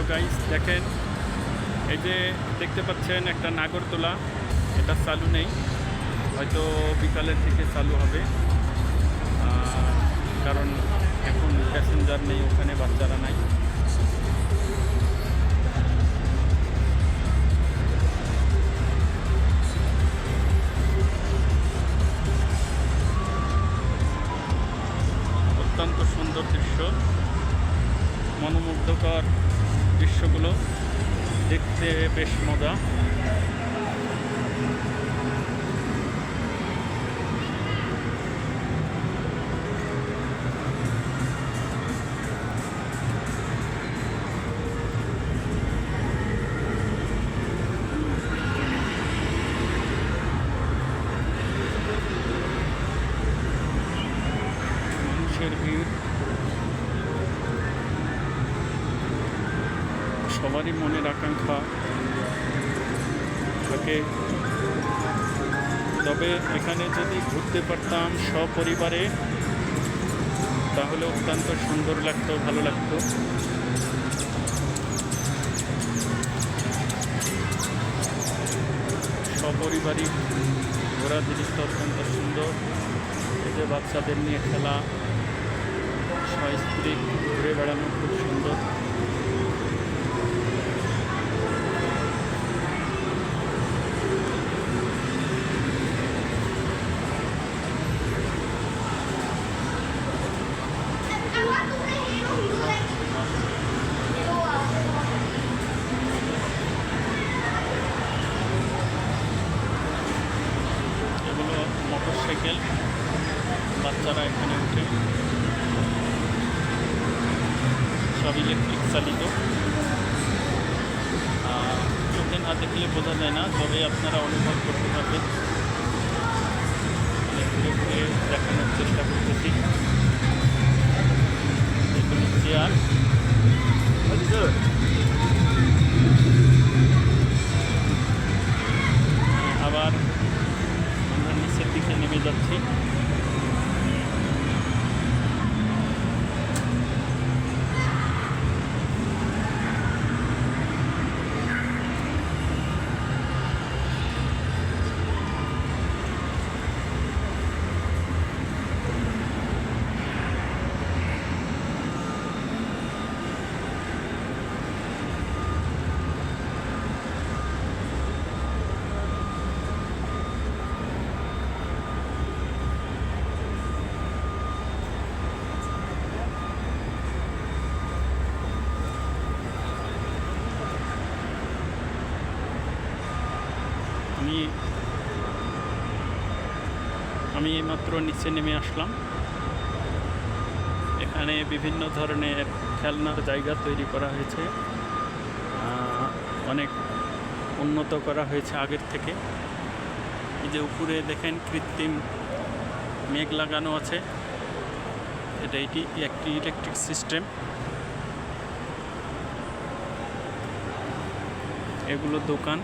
Guys দেখেন, এই যে দেখতে পাচ্ছেন একটা নাগরদোলা, এটা চালু নেই, হয়তো বিকালের দিকে চালু হবে, কারণ এখন প্যাসেঞ্জার নেই, ওখানে বাচ্চারা নাই। অত্যন্ত সুন্দর দৃশ্য, মনোমুগ্ধকর দৃশ্যগুলো দেখতে বেশ মজা। মানুষের ভিড়, সবারই মনের আকাঙ্ক্ষা থাকে, তবে এখানে যদি ঘুরতে পারতাম সপরিবারে তাহলে অত্যন্ত সুন্দর লাগতো, ভালো লাগতো। সপরিবারই ঘোরা জিনিসটা অত্যন্ত সুন্দর। এই যে বাচ্চাদের নিয়ে খেলা, সস্ত্রীক ঘুরে বেড়ানো খুব সুন্দর। এগুলো মোটরসাইকেল, বাচ্চারা এখানে উঠে, সব ইলেকট্রিক চালিত। চোখে না দেখলে বোঝা যায় না, তবে আপনারা অনুভব করতে পারবেন। ঘুরে ঘুরে দেখানোর চেষ্টা করতেছি। এগুলো চেয়ার, আবার আমরা নিচের দিকে নেমে যাচ্ছি। আমি এইমাত্র নিচে নেমে আসলাম। এখানে বিভিন্ন ধরনের খেলনার জায়গা তৈরি করা হয়েছে, অনেক উন্নত করা হয়েছে আগের থেকে। এই যে উপরে দেখেন কৃত্রিম মেঘ লাগানো আছে, এটি একটি ইলেকট্রিক সিস্টেম। এগুলো দোকান,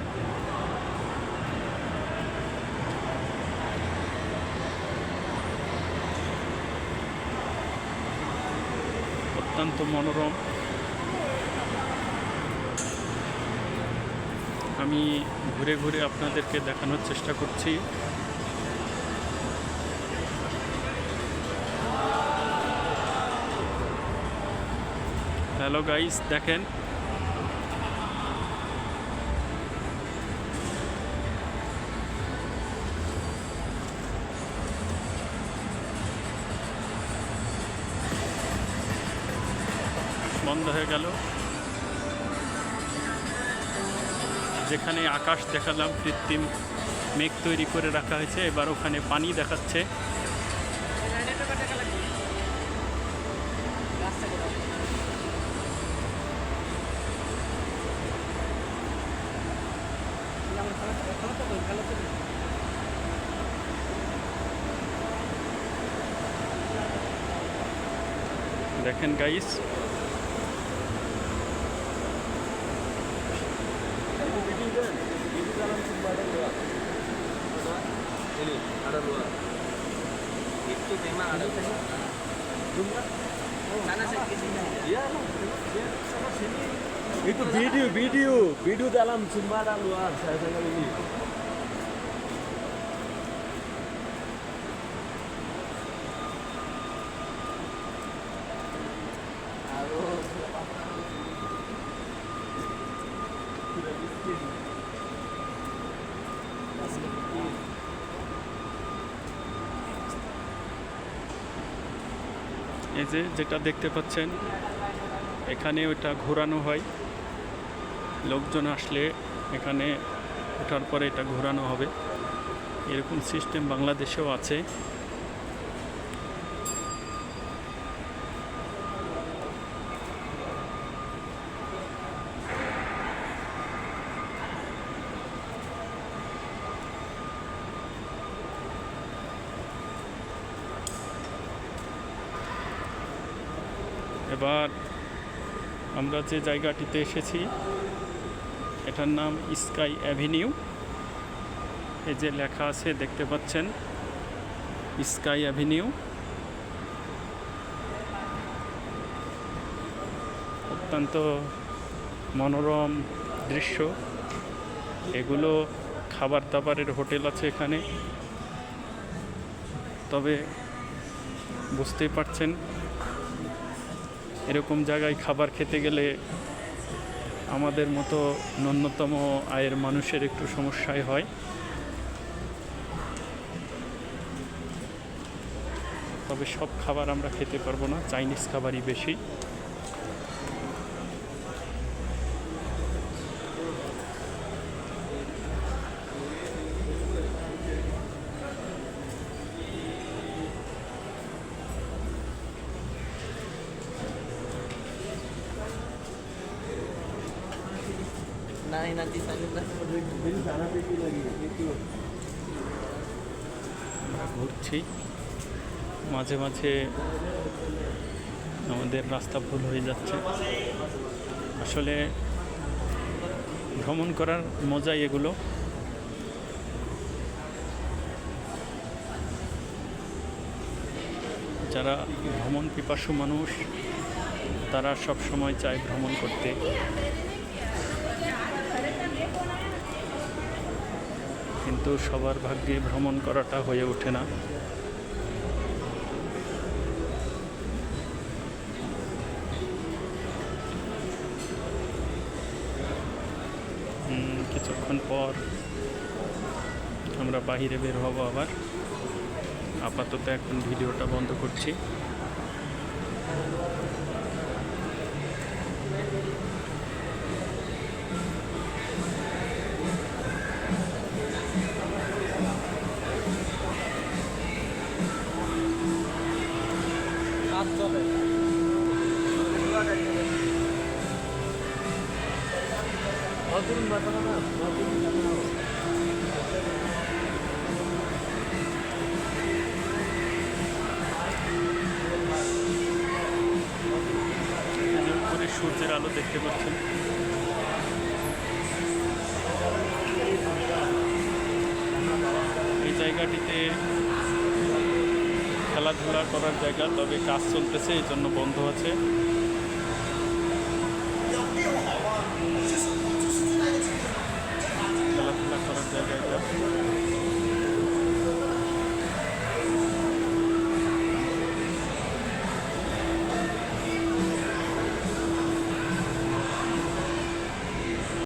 অত্যন্ত মনোরম। আমি ঘুরে ঘুরে আপনাদেরকে দেখানোর চেষ্টা করছি। হ্যালো গাইস, দেখেন বন্ধ হয়ে গেল। যেখানে আকাশ দেখালাম কৃত্রিম মেঘ তৈরি করে রাখা হয়েছে, এবার ওখানে পানি দেখাচ্ছে। দেখেন guys, ada dua. Itu memang ada. Jumlah. Sana sedikit sini. Iya, dia sana sini. Itu video dalam Sumatera luar saya sangat ini. এই যে যেটা দেখতে পাচ্ছেন এখানে ওটা ঘোরানো হয়, লোকজন আসলে এখানে ওঠার পরে এটা ঘোরানো হবে। এরকম সিস্টেম বাংলাদেশেও আছে। এবার আমরা যে জায়গাটিতে এসেছি এটার নাম স্কাই অ্যাভিনিউ। এই যে লেখা আছে দেখতে পাচ্ছেন স্কাই অ্যাভিনিউ। অত্যন্ত মনোরম দৃশ্য। এগুলো খাবার দাবারের হোটেল আছে এখানে। তবে বুঝতেই পারছেন এরকম জায়গায় খাবার খেতে গেলে আমাদের মতো ন্যূনতম আয়ের মানুষের একটু সমস্যাই হয়। তবে সব খাবার আমরা খেতে পারবো না, চাইনিজ খাবারই বেশি। Nah, nanti sana Jadi sana pergi lagi itu. আমরা ঘুরছি, মাঝে মাঝে আমাদের রাস্তা ভুল হয়ে যাচ্ছে। আসলে ভ্রমণ করার মজাই এগুলো। যারা ভ্রমণ পিপাসু মানুষ তারা সব সময় চায় ভ্রমণ করতে। কিন্তু সবার ভাগ্যে ভ্রমণ করাটা হয়ে ওঠে না। কিছুক্ষণ পর আমরা বাইরে বের হব আবার। আপাতত এখন ভিডিওটা বন্ধ করছি। Turun batang mana? Turun batang. উপরে সূর্যের আলো দেখতে পাচ্ছেন। এই জায়গাটিতে খেলাধুলা করার জায়গা, তবে কাজ চলতেছে এই জন্য বন্ধ আছে।